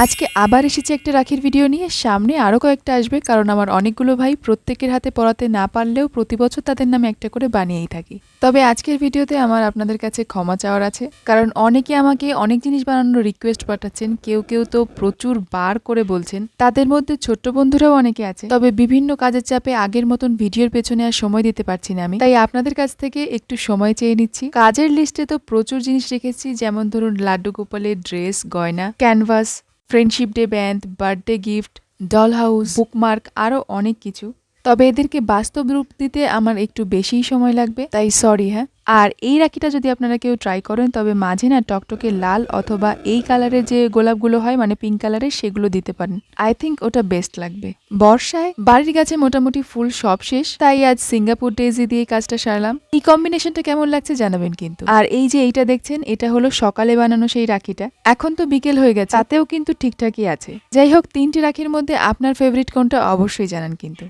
আজকে আবার এসেছি একটা রাখির ভিডিও নিয়ে। সামনে আরো কয়েকটা আসবে, কারণ আমার অনেকগুলো ভাই প্রত্যেকের হাতে পরাতে না পারলেও প্রতি বছর তাদের নামে একটা করে বানিয়েই থাকি। তবে আজকের ভিডিওতে আমার আপনাদের কাছে ক্ষমা চাওয়ার আছে, কারণ অনেকে আমাকে অনেক জিনিস বানানোর রিকোয়েস্ট পাঠাচ্ছেন, কেউ কেউ তো প্রচুর বার করে বলছেন। তাদের মধ্যে ছোট্ট বন্ধুরাও অনেকে আছে, তবে বিভিন্ন কাজের চাপে আগের মতন ভিডিওর পেছনে আর সময় দিতে পারছি না আমি, তাই আপনাদের কাছ থেকে একটু সময় চেয়ে নিচ্ছি। কাজের লিস্টে তো প্রচুর জিনিস রেখেছি, যেমন ধরুন লাড্ডু গোপালের ড্রেস, গয়না, canvas, friendship day band, birthday gift, doll house, bookmark, আরও অনেক কিছু। তবে এদেরকে বাস্তব রূপ দিতে আমার একটু বেশিই সময় লাগবে, তাই সরি। হ্যাঁ, আর এই রাখিটা যদি আপনারা কেউ ট্রাই করেন, তবে মাঝে না টকটকে লাল অথবা এই কালারের যে গোলাপগুলো হয়, মানে পিঙ্ক কালারের, সেগুলো দিতে পারেন। আই থিঙ্ক ওটা বেস্ট লাগবে। বর্ষায় বাড়ির গাছে মোটামুটি ফুল সব শেষ, তাই আজ সিঙ্গাপুর ডেজি দিয়ে কাজটা সারলাম। এই কম্বিনেশনটা কেমন লাগছে জানাবেন কিন্তু। আর এই যে এইটা দেখছেন, এটা হলো সকালে বানানো সেই রাখিটা। এখন তো বিকেল হয়ে গেছে, তাতেও কিন্তু ঠিকঠাকই আছে। যাই হোক, 3টি রাখির মধ্যে আপনার ফেভারিট কোনটা অবশ্যই জানান কিন্তু।